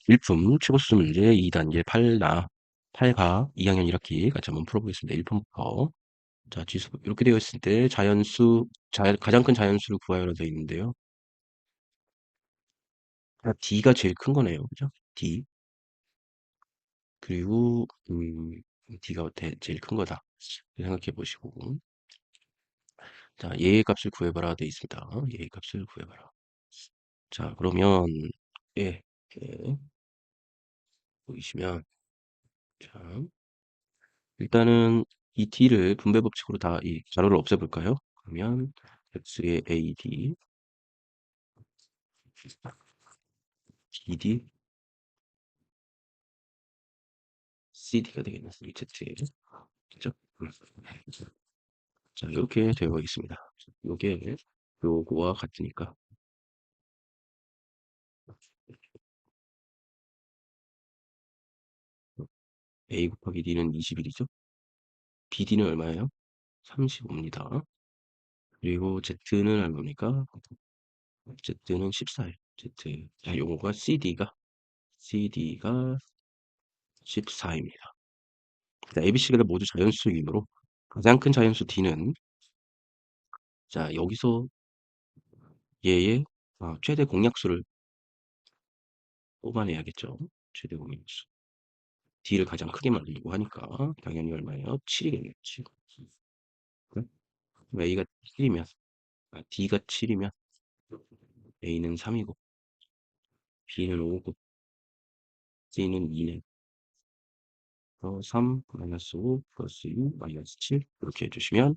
일품 치고수 문제 2단계 8가 2학년 1학기 같이 한번 풀어보겠습니다. 1편부터. 자, 지수 이렇게 되어 있을 때 가장 큰 자연수를 구하여라 되어 있는데요. D가 제일 큰 거네요. 그죠? D. 그리고 D가 제일 큰 거다. 생각해 보시고. 자, 얘의 값을 구해봐라 되어 있습니다. 얘의 값을 구해봐라. 자, 그러면 예, 이렇게 보이시면 자, 일단은 이 D를 분배 법칙으로 다 이 자료를 없애볼까요? 그러면 X의 AD, BD, CD가 되겠네. Z에. 그죠? 자, 이렇게 되어 있습니다. 요게 요거와 같으니까 A 곱하기 D는 21이죠. BD는 얼마예요? 35입니다. 그리고 Z는 얼마입니까? Z는 14예요. Z. 자, 요거가 CD가 14입니다. ABC가 모두 자연수이므로 가장 큰 자연수 D는 자, 여기서 얘의 최대 공약수를 뽑아내야겠죠. 최대 공약수. D를 가장 크게 만들려고 하니까 당연히 얼마예요? 7이겠네요. 7. A가 7이면 D가 7이면 A는 3이고 B는 5고 C는 2네. 3 마이너스 5 플러스 6 마이너스 7 이렇게 해주시면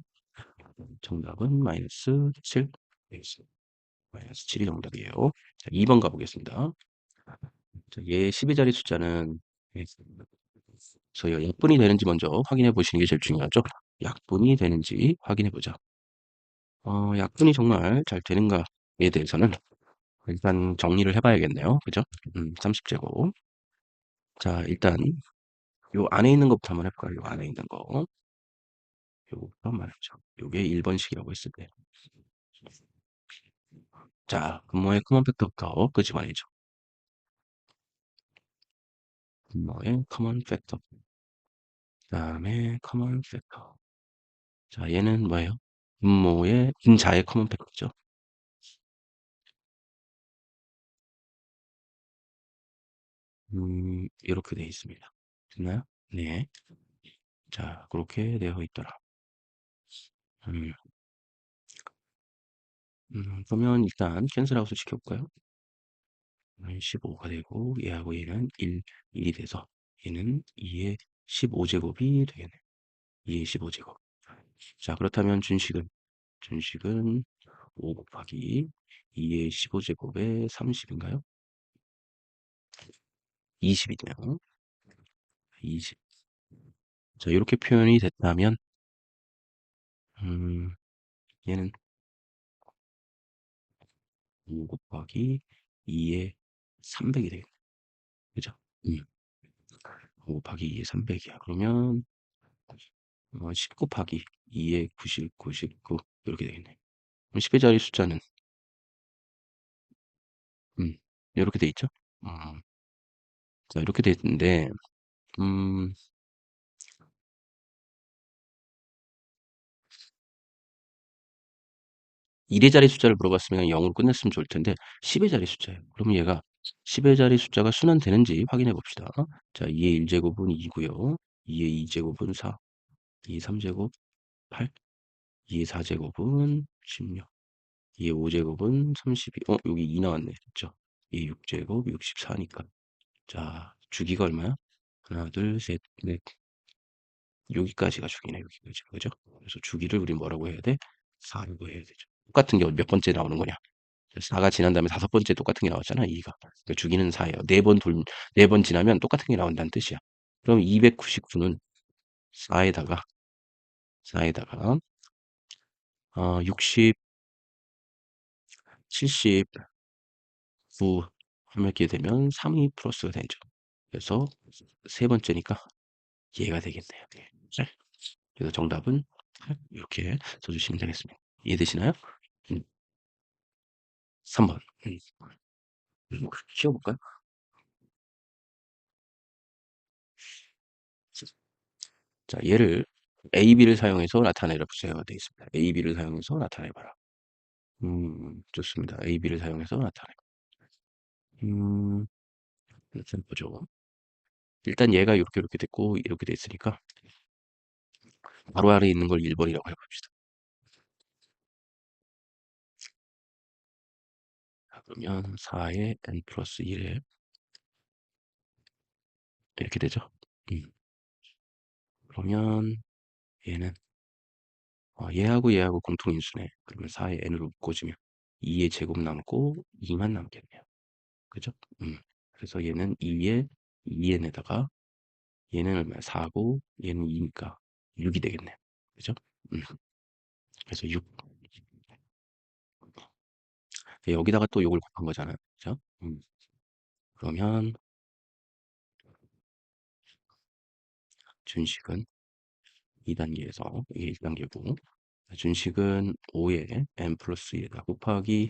정답은 마이너스 7 되겠습니다. 마이너스 7이 정답이에요. 자, 2번 가보겠습니다. 자, 얘 12자리 숫자는 저희가 약분이 되는지 먼저 확인해 보시는 게 제일 중요하죠. 약분이 되는지 확인해 보자. 약분이 정말 잘 되는가에 대해서는 일단 정리를 해봐야겠네요. 그죠? 30제곱. 자, 일단 요 안에 있는 것부터 한번 해볼까요? 요 안에 있는 거. 요거부터 말이죠. 요게 1번식이라고 했을 때. 자, 분모의 커먼 팩터부터 끄집어내죠. 분모의 커먼 팩터. 그 다음에 커먼 팩터. 자, 얘는 뭐예요? 분모의 분자의 커먼 팩터죠. 이렇게 되어 있습니다. 됐나요? 네. 자, 그렇게 되어 있더라. 음, 그러면 일단 캔슬아웃을 시켜볼까요? 15가 되고 얘하고 얘는 1이 돼서 얘는 2의 15제곱이 되겠네. 2의 15제곱. 자, 그렇다면 준식은 5 곱하기 2의 15제곱에 30인가요? 20이네요. 20. 자, 이렇게 표현이 됐다면 얘는 5 곱하기 2의 300이 되겠네. 그죠? 5 곱하기 2의 300이야. 그러면 10 곱하기 2의 99 이렇게 되겠네. 그럼 10의 자리 숫자는 이렇게 돼 있죠? 자, 이렇게 돼 있는데 1의 자리 숫자를 물어봤으면 0으로 끝냈으면 좋을 텐데 10의 자리 숫자예요. 그러면 얘가 10의 자리 숫자가 순환되는지 확인해 봅시다. 자, 2의 1제곱은 2고요. 2의 2제곱은 4, 2의 3제곱 8, 2의 4제곱은 16, 2의 5제곱은 32. 여기 2 나왔네. 그죠? 2의 6제곱 64니까. 자, 주기가 얼마야? 하나, 둘, 셋, 넷. 여기까지가 주기네, 여기까지. 그죠? 그래서 주기를 우리 뭐라고 해야 돼? 4라고 해야 되죠. 똑같은 게 몇 번째 나오는 거냐? 4가 지난 다음에 5번째 똑같은 게 나왔잖아, 2가. 그러니까 주기는 4예요. 4번 지나면 똑같은 게 나온다는 뜻이야. 그럼 299는 4에다가 60, 79 하면 이렇게 되면 3이 플러스가 되죠. 그래서 세 번째니까 얘가 되겠네요. 네. 그래서 정답은 이렇게 써주시면 되겠습니다. 이해되시나요? 3번. 키워볼까요? 자, 얘를 A, B를 사용해서 나타내라 주세요가 되어 있습니다. A, B를 사용해서 나타내봐라. 좋습니다. A, B를 사용해서 나타내. 음, 일단 보죠. 일단 얘가 이렇게 됐고 이렇게 됐으니까 바로 아래에 있는 걸 1번이라고 해봅시다. 자, 그러면 4에 n 플러스 1에 이렇게 되죠. 음, 그러면 얘는 얘하고 얘하고 공통인수네. 그러면 4의 n으로 묶어주면 2의 제곱 남고 2만 남겠네요. 그죠? 그래서 얘는 2n에다가 얘는 얼마야? 4고 얘는 2니까 6이 되겠네요. 그죠? 음, 그래서 6. 여기다가 또 요걸 곱한 거잖아요. 그죠? 그러면 준식은 2단계에서 이게 1단계고 준식은 5에 n 플러스 1에다 곱하기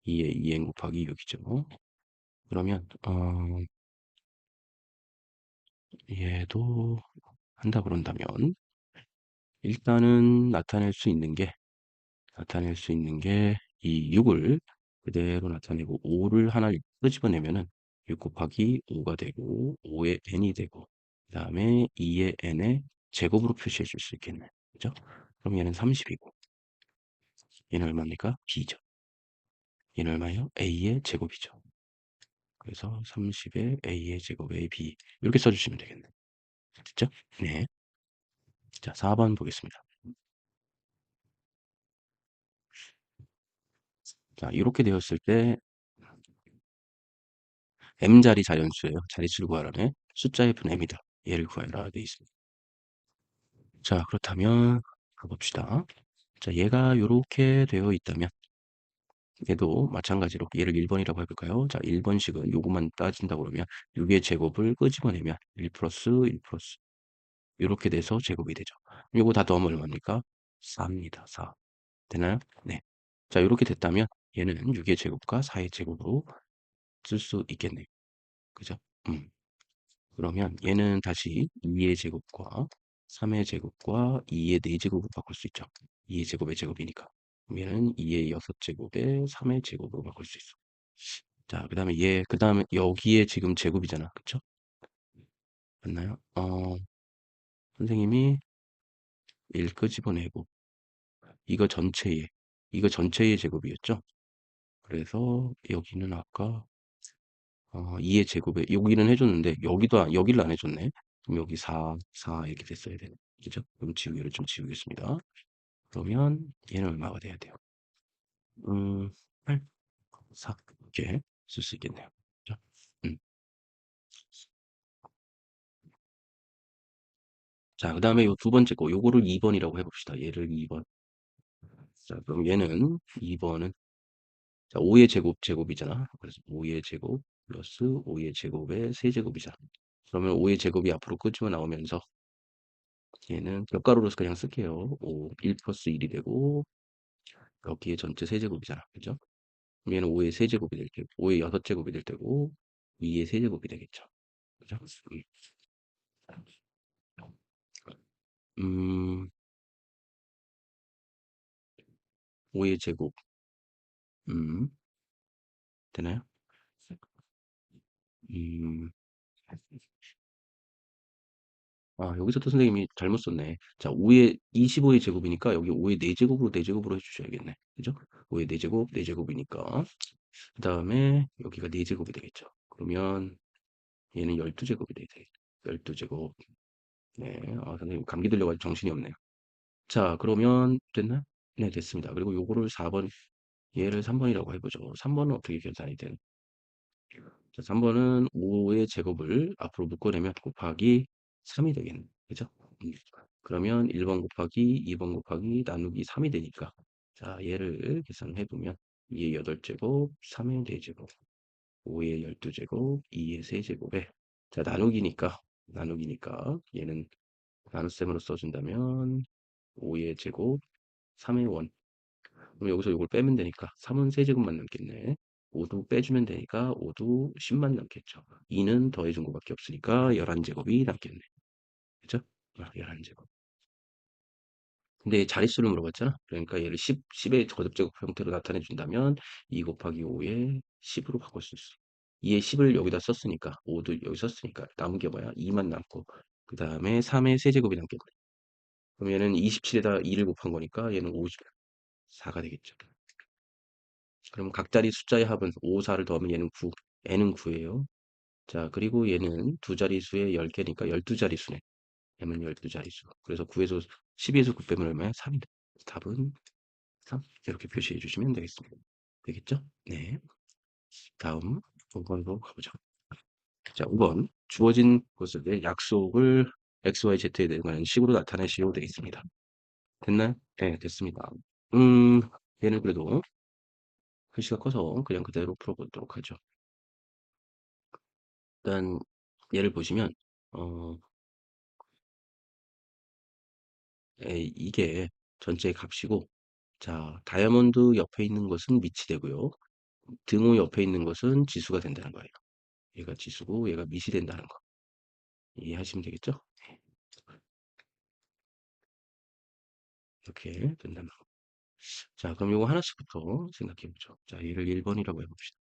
2에 2n 곱하기 6이죠. 그러면 얘도 한다 그런다면 일단은 나타낼 수 있는 게 이 6을 그대로 나타내고 5를 하나 끄집어내면은 6 곱하기 5가 되고 5의 n이 되고 그 다음에 2의 n의 제곱으로 표시해 줄 수 있겠네. 그죠? 그럼 얘는 30이고 얘는 얼마입니까? b죠. 얘는 얼마예요? a의 제곱이죠. 그래서 30의 a의 제곱의 b 이렇게 써주시면 되겠네. 됐죠? 네. 자, 4번 보겠습니다. 자, 이렇게 되었을 때 m자리 자연수예요. 자릿수를 구하라네. 숫자의 분 m이다. 얘를 구하라 되어 있습니다. 자, 그렇다면 가봅시다. 자, 얘가 이렇게 되어 있다면 얘도 마찬가지로 얘를 1번이라고 해볼까요? 자, 1번식은 요것만 따진다고 그러면 6의 제곱을 끄집어내면 1 플러스 1 플러스 이렇게 돼서 제곱이 되죠. 요거 다 더하면 얼마입니까? 4입니다. 4. 되나요? 네. 자, 이렇게 됐다면 얘는 6의 제곱과 4의 제곱으로 쓸 수 있겠네요. 그죠? 음. 그러면 얘는 다시 2의 제곱과 3의 제곱과 2의 4제곱으로 바꿀 수 있죠. 2의 제곱의 제곱이니까. 그럼 얘는 2의 6제곱에 3의 제곱으로 바꿀 수 있어. 자, 그 다음에 그 다음에 여기에 지금 제곱이잖아. 그쵸? 맞나요? 선생님이 1 끄집어내고 이거 전체의 제곱이었죠? 그래서 여기는 아까 2의 제곱에 여기는 해줬는데 여기를 안 해줬네. 그럼 여기 4 이렇게 됐어야 되네. 그죠? 그럼 얘를 좀 지우겠습니다. 그러면 얘는 얼마가 돼야 돼요? 8, 4 이렇게 쓸 수 있겠네요. 그죠? 음. 자, 그 다음에 요 두 번째 거 요거를 2번이라고 해봅시다. 얘를 2번. 자, 그럼 얘는 2번은 자, 5의 제곱이잖아. 그래서 5의 제곱 플러스 5의 제곱의 세제곱이잖아. 그러면 5의 제곱이 앞으로 끄집어 나오면서 얘는 겹가루로서 그냥 쓸게요. 1 플러스 1이 되고 여기에 전체 세제곱이잖아. 그죠? 그럼 얘는 5의 세제곱이 될 테고 5의 6제곱이 될 테고 2의 세제곱이 되겠죠. 그죠? 음, 5의 제곱 음, 되나요? 음, 여기서 또 선생님이 잘못 썼네. 자, 5의 25의 제곱이니까 여기 5의 4제곱으로 해주셔야겠네. 그죠? 5의 4제곱, 4제곱이니까. 그 다음에 여기가 4제곱이 되겠죠. 그러면 얘는 12제곱이 되겠죠. 12제곱. 네. 선생님 감기 들려가지고 정신이 없네요. 자, 그러면 됐나? 네, 됐습니다. 그리고 요거를 4번, 얘를 3번이라고 해보죠. 3번은 어떻게 계산이 되나? 자, 3번은 5의 제곱을 앞으로 묶어내면 곱하기 3이 되겠네. 그죠? 음. 그러면 1번 곱하기 2번 곱하기 나누기 3이 되니까 자, 얘를 계산해 보면 2의 8제곱, 3의 4제곱, 5의 12제곱, 2의 3제곱에 자, 나누기니까 얘는 나눗셈으로 써준다면 5의 제곱, 3의 원. 그럼 여기서 이걸 빼면 되니까 3은 세제곱만 남겠네. 5도 빼주면 되니까 5도 10만 남겠죠. 2는 더해준 것밖에 없으니까 11제곱이 남겠네. 그죠? 11제곱. 근데 자릿수를 물어봤잖아. 그러니까 얘를 10의 거듭제곱 형태로 나타내 준다면 2 곱하기 5에 10으로 바꿀 수 있어. 2에 10을 여기다 썼으니까 5도 여기 썼으니까 남은 게 뭐야? 2만 남고 그 다음에 3의 세제곱이 남겠네. 그럼 얘는 27에다 2를 곱한 거니까 얘는 50, 4가 되겠죠. 그럼 각자리 숫자의 합은 5, 4를 더하면 얘는 9, n은 9예요. 자, 그리고 얘는 두 자릿수에 10개니까 12자릿수네. m은 12자릿수. 그래서 9에서 12에서 9 빼면 얼마야? 3이다. 답은 3. 이렇게 표시해 주시면 되겠습니다. 되겠죠? 네. 다음 5번으로 가보죠. 자, 5번. 주어진 것을 내 약속을 XYZ에 대한 식으로 나타내시오 되어 있습니다. 됐나요? 네, 됐습니다. 음, 얘는 그래도 글씨가 커서 그냥 그대로 풀어보도록 하죠. 일단 얘를 보시면 어, 이게 전체 값이고 자, 다이아몬드 옆에 있는 것은 밑이 되고요. 등호 옆에 있는 것은 지수가 된다는 거예요. 얘가 지수고 얘가 밑이 된다는 거. 이해하시면 되겠죠? 이렇게 된다는 거. 자, 그럼 요거 하나씩부터 생각해 보죠. 자, 얘를 1번이라고 해봅시다.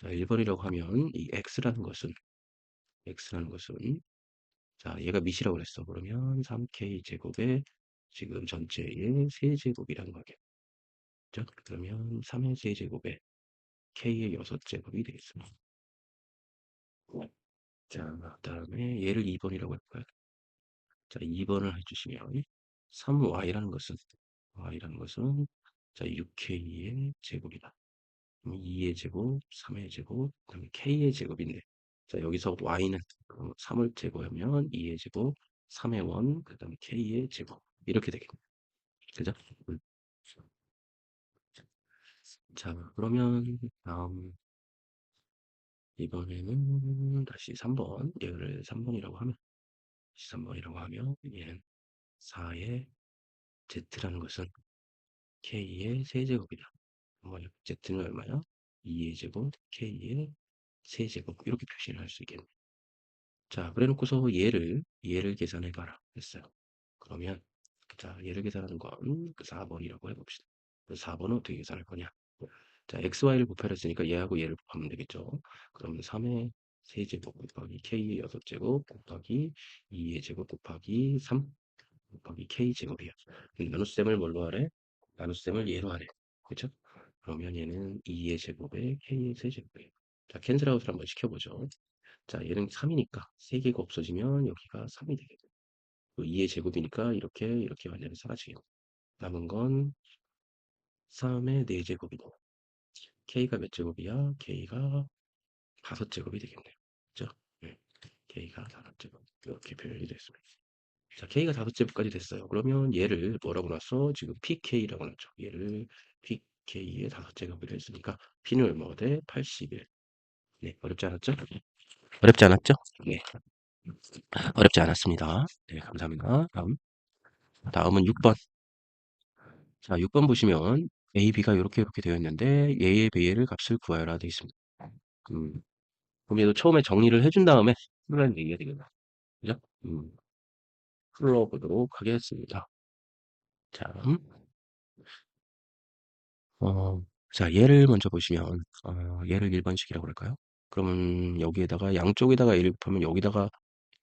자, 1번이라고 하면 이 x라는 것은 자, 얘가 밑이라고 그랬어. 그러면 3k 제곱에 지금 전체의 세제곱이라는 거겠죠. 그러면 3의 세제곱에 k의 6제곱이 되겠습니다. 자, 그다음에 얘를 2번이라고 할까요? 자, 2번을 해주시면 3y라는 것은 자, 6k의 제곱이다. 2의 제곱, 3의 제곱, 그다음에 k의 제곱인데 자, 여기서 y는 3을 제곱하면 2의 제곱, 3의 원, 그다음에 k의 제곱 이렇게 되겠네요. 그죠? 음. 자, 그러면 다음 이번에는 다시 3번 얘를 3번이라고 하면 얘는 4의 z라는 것은 k의 세제곱이다. z는 얼마야? 2의 제곱, k의 세제곱 이렇게 표시를 할 수 있겠네. 자, 그래 놓고서 얘를 계산해 봐라 했어요. 그러면 자, 얘를 계산하는 건 그 4번이라고 해봅시다. 그 4번은 어떻게 계산할 거냐? 자, xy를 곱해놨으니까 얘하고 얘를 곱하면 되겠죠. 그러면 3의 세제곱 곱하기 k의 6제곱 곱하기 2의 제곱 곱하기 3 곱하기 k 제곱이야. 나눗셈을 뭘로 하래? 나눗셈을 얘로 하래. 그렇죠? 그러면 얘는 2의 제곱에 k의 세제곱이에요. 자, 캔슬아웃을 한번 시켜보죠. 자, 얘는 3이니까 3개가 없어지면 여기가 3이 되겠고 2의 제곱이니까 이렇게 완전히 사라지겠고 남은 건 3의 4제곱이고 k가 몇 제곱이야? k가 5제곱이 되겠네요. 그죠? 네. k가 5제곱 이렇게 표현이 됐습니다. 자, k가 5제곱까지 됐어요. 그러면 얘를 뭐라고 놨어? 지금 pk라고 놨죠. 얘를 pk의 5제곱을 했으니까 p는 얼마가 돼? 81. 네, 어렵지 않았죠? 어렵지 않았죠? 네, 어렵지 않았습니다. 네, 감사합니다. 다음은 6번. 자, 6번 보시면 A, B가 이렇게 되어 있는데 A의 배열을 값을 구하여라 되어 있습니다. 음, 그럼 얘도 처음에 정리를 해준 다음에 풀라는 얘기가 되겠다. 그죠? 풀어보도록 하겠습니다. 자, 어, 자, 얘를 먼저 보시면 얘를 1번식이라고 할까요? 그러면 여기에다가 양쪽에다가 A를 곱하면 여기다가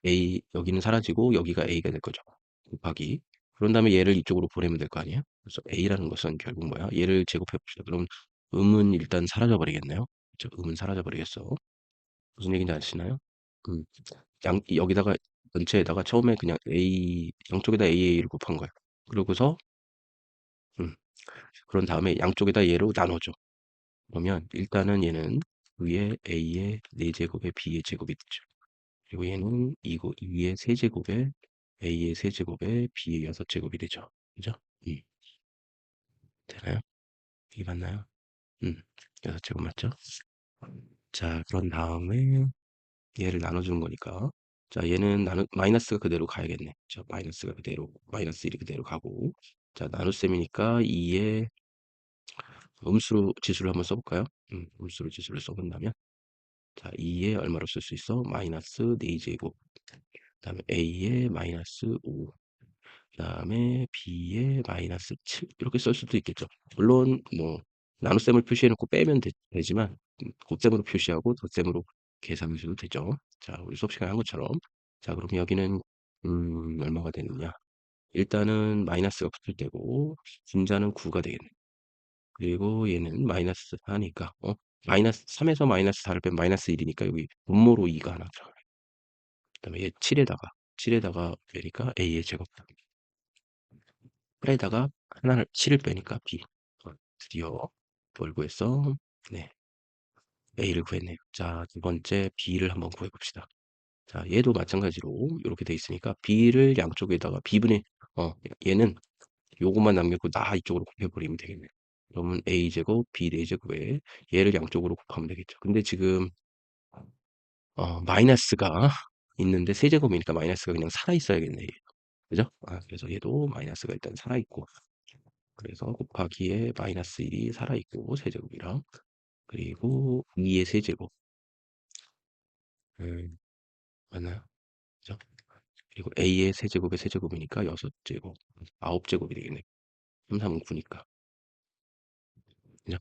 A, 여기는 사라지고 여기가 A가 될 거죠. 곱하기. 그런 다음에 얘를 이쪽으로 보내면 될 거 아니에요? 그래서 A라는 것은 결국 뭐야? 얘를 제곱해 봅시다. 그럼 음은 일단 사라져 버리겠네요. 그죠? 음은 사라져 버리겠어. 무슨 얘기인지 아시나요? 음, 여기다가 전체에다가 처음에 그냥 양쪽에다 AA를 곱한 거예요. 그러고서 음, 그런 다음에 양쪽에다 얘로 나눠줘. 그러면 일단은 얘는 위에 A의 4제곱에 B의 제곱이 되죠. 그리고 얘는 이거 위에 세제곱에 A의 세제곱에 B의 6제곱이 되죠. 그죠? 음, 되나요? 이게 맞나요? 음, 6제곱 맞죠? 자, 그런 다음에 얘를 나눠주는 거니까 자, 얘는 마이너스가 그대로 가야겠네. 자, 마이너스가 그대로 마이너스 1이 그대로 가고 자, 나눗셈이니까 2의 음수로 지수를 한번 써볼까요? 음수로 지수를 써본다면 자, 2에 얼마로 쓸 수 있어? 마이너스 4제곱 그다음에 A에 마이너스 5, 그다음에 B에 마이너스 7 이렇게 쓸 수도 있겠죠. 물론 뭐 나눗셈을 표시해 놓고 빼면 되지만 곱셈으로 표시하고 덧셈으로 계산하셔도 되죠. 자, 우리 수업 시간에 한 것처럼. 자, 그럼 여기는 얼마가 되느냐? 일단은 마이너스가 붙을 때고 분자는 9가 되겠네. 그리고 얘는 마이너스 4니까 마이너스 3에서 마이너스 4를 빼면 마이너스 1이니까 여기 분모로 2가 하나 들어가요. 그다음에 얘 7에다가 빼니까 A의 제곱. 8에다가 하나를 7을 빼니까 B. 드디어 뭘 구했어? 네, A를 구했네요. 자, 두 번째 B를 한번 구해봅시다. 자, 얘도 마찬가지로 이렇게 돼 있으니까 B를 양쪽에다가 B분의 얘는 요것만 남겼고 나 이쪽으로 곱해버리면 되겠네요. 그러면 A제곱 B 4제곱에 얘를 양쪽으로 곱하면 되겠죠. 근데 지금 마이너스가 있는데 세제곱이니까 마이너스가 그냥 살아있어야겠네. 그죠? 그래서 얘도 마이너스가 일단 살아있고 그래서 곱하기에 마이너스 1이 살아있고 세제곱이랑 그리고 2의 세제곱 맞나요? 그죠? 그리고 A의 세제곱의 세제곱이니까 6제곱 9제곱이 되겠네. 3, 3은 9니까 그죠?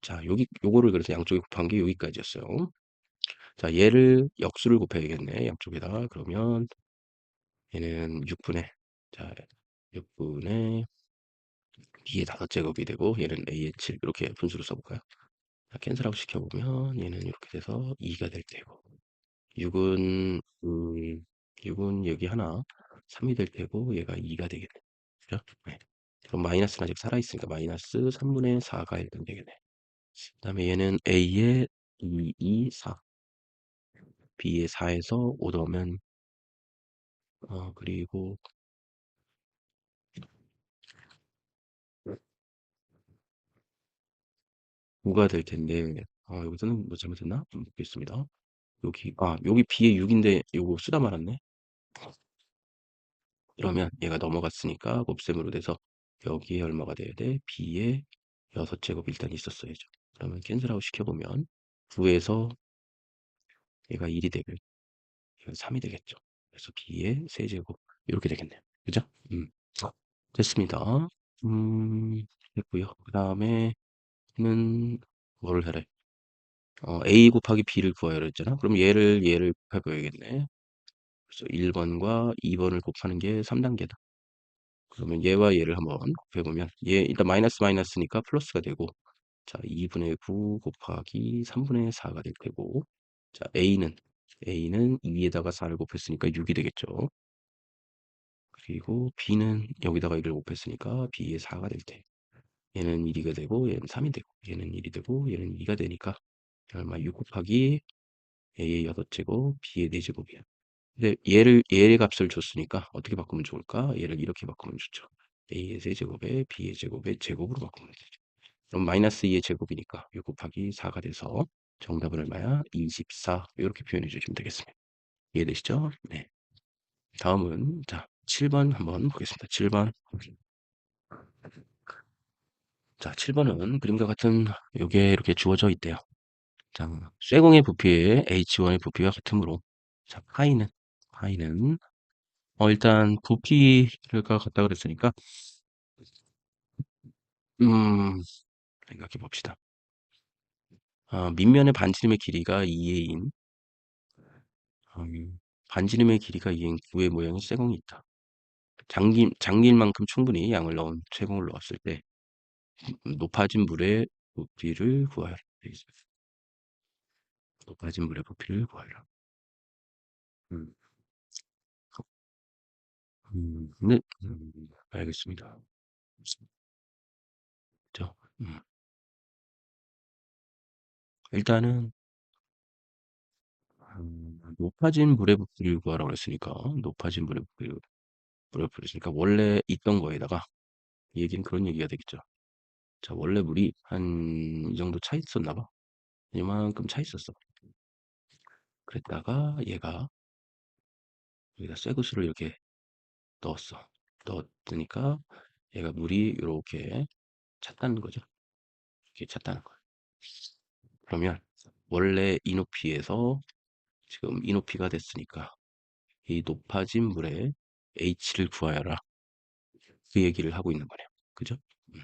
자, 요거를 그래서 양쪽에 곱한 게 여기까지였어요. 자, 얘를 역수를 곱해야겠네. 양쪽에다가. 그러면 얘는 6분의, 자, 6분의 B의 5제곱이 되고 얘는 A의 7 이렇게 분수로 써볼까요? 자, 캔슬하고 시켜보면 얘는 이렇게 돼서 2가 될 테고 6은 6은 여기 하나 3이 될 테고 얘가 2가 되겠네. 그죠? 네. 그럼 마이너스는 아직 살아있으니까 마이너스 3분의 4가 일단 되겠네. 그 다음에 얘는 A의 2, 2, 4 B의 4에서 5 넣으면 그리고 5가 될 텐데 여기서는 뭐 잘못했나? 좀 보겠습니다. 여기 B에 6인데 요거 쓰다 말았네. 그러면 얘가 넘어갔으니까 곱셈으로 돼서 여기에 얼마가 돼야 돼? B에 6제곱 일단 있었어야죠. 그러면 캔슬아웃 시켜보면 9에서 얘가 1이 되고 얘가 3이 되겠죠. 그래서 B의 세제곱 이렇게 되겠네요. 그죠? 됐습니다. 됐고요. 그 다음에는 뭐를 하래? A 곱하기 B를 구하라 했잖아. 그럼 얘를 곱해봐야겠네. 그래서 1번과 2번을 곱하는 게 3단계다. 그러면 얘와 얘를 한번 곱해보면 얘 일단 마이너스 마이너스니까 플러스가 되고 자 2분의 9 곱하기 3분의 4가 될 테고 자 A는 2에다가 4를 곱했으니까 6이 되겠죠. 그리고 B는 여기다가 1을 곱했으니까 B의 4가 될 테. 얘는 1이가 되고 얘는 3이 되고 얘는 1이 되고 얘는 2가 되니까 얼마 6 곱하기 A의 6제곱 B의 4제곱이야. 근데 얘의 값을 줬으니까 어떻게 바꾸면 좋을까? 얘를 이렇게 바꾸면 좋죠. A의 세제곱에 B의 제곱의 제곱으로 바꾸면 되죠. 그럼 마이너스 2의 제곱이니까 6 곱하기 4가 돼서 정답은 얼마야? 24 이렇게 표현해 주시면 되겠습니다. 이해되시죠? 네. 다음은 자 7번 한번 보겠습니다. 7번 자 7번은 그림과 같은 요게 이렇게 주어져 있대요. 자 쇠공의 부피에 H1의 부피와 같으므로 자 파이는 일단 부피가 같다 그랬으니까 음 생각해 봅시다. 밑면의 반지름의 길이가 2a인 반지름의 길이가 2인 구의 모양의 쇠공이 있다. 장기인 만큼 충분히 양을 넣은 쇠공을 넣었을 때 높아진 물의 부피를 구하여라. 되어 있습니다. 높아진 물의 부피를 구하여라. 음, 네, 알겠습니다. 죠. 일단은 높아진 물의 부피를 구하라고 했으니까 높아진 물의 부피를 했으니까 원래 있던 거에다가 이 얘기는 그런 얘기가 되겠죠. 자 원래 물이 한 이 정도 차 있었나 봐. 이만큼 차 있었어. 그랬다가 얘가 여기다 쇠구슬을 이렇게 넣었어. 넣었으니까 얘가 물이 이렇게 찼다는 거죠. 이렇게 찼다는 거야. 그러면 원래 이 높이에서 지금 이 높이가 됐으니까 이 높아진 물의 h를 구하여라. 그 얘기를 하고 있는 거네요. 그죠? 음.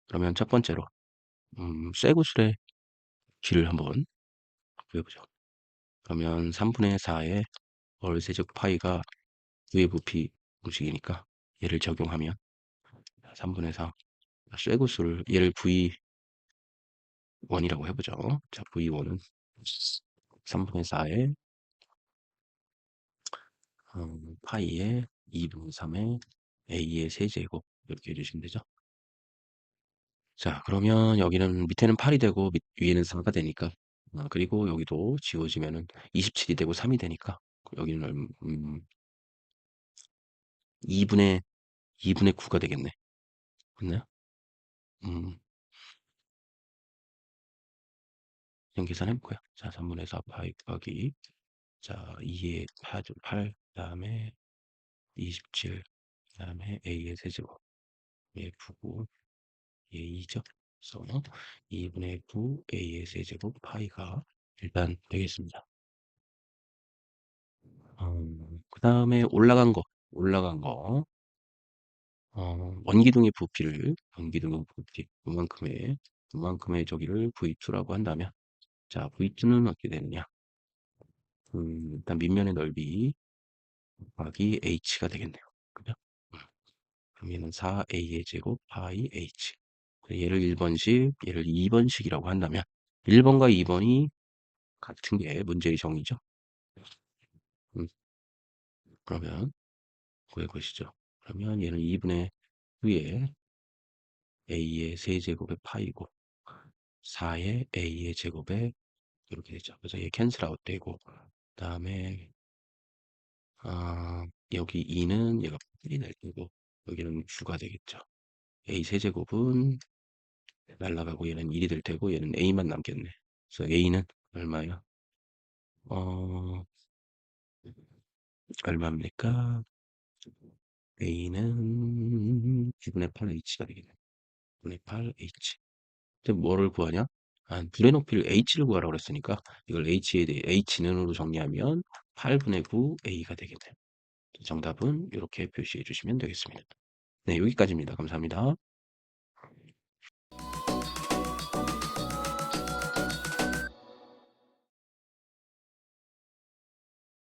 그러면 첫 번째로 쇠구슬의 길을 한번 구해보죠. 그러면 3분의 4의 월세적 파이가 V의 부피 공식이니까 얘를 적용하면 3분의 4 쇠구슬을 얘를 V1이라고 해보죠. 자, V1은 3분의 4의 파이의 2분의 3의 A의 세제곱 이렇게 해주시면 되죠. 자, 그러면 여기는 밑에는 8이 되고 위에는 4가 되니까 그리고 여기도 지워지면은 27이 되고 3이 되니까 여기는 2분의 2분의 9가 되겠네. 맞나요? 음, 그냥 계산해 볼까요? 자, 3분의 4 파이 곱하기 자, 2의 8 그다음에 27 그다음에 A의 세제곱 얘 9고 얘 2죠. 그래서 2분의 9 A의 세제곱 파이가 일단 되겠습니다. 그 다음에 올라간 거, 원기둥의 부피를, 원기둥의 부피, 그만큼의 저기를 V2라고 한다면, 자, V2는 어떻게 되느냐? 일단 밑면의 넓이 곱하기 H가 되겠네요. 그죠? 음, 그럼 얘는 4A의 제곱 파이 H. 얘를 1번식, 얘를 2번식이라고 한다면, 1번과 2번이 같은 게 문제의 정의죠. 음, 그러면 구해보시죠. 그러면 얘는 2분의 9에 a의 세제곱의 파이고 4의 a의 제곱에 이렇게 되죠. 그래서 얘 캔슬 아웃 되고 그다음에 여기 2는 얘가 8이 될 거고 여기는 9가 되겠죠. a 세제곱은 날라가고 얘는 1이 될 테고 얘는 a만 남겠네. 그래서 a는 얼마야? 어, 얼마입니까? a는 9분의 8h가 되겠네. 9분의 8h. 근데 뭐를 구하냐? 불의 높이를 h를 구하라고 그랬으니까 이걸 h에 대해 h는으로 정리하면 8분의 9 a가 되겠네요. 정답은 이렇게 표시해 주시면 되겠습니다. 네, 여기까지입니다. 감사합니다.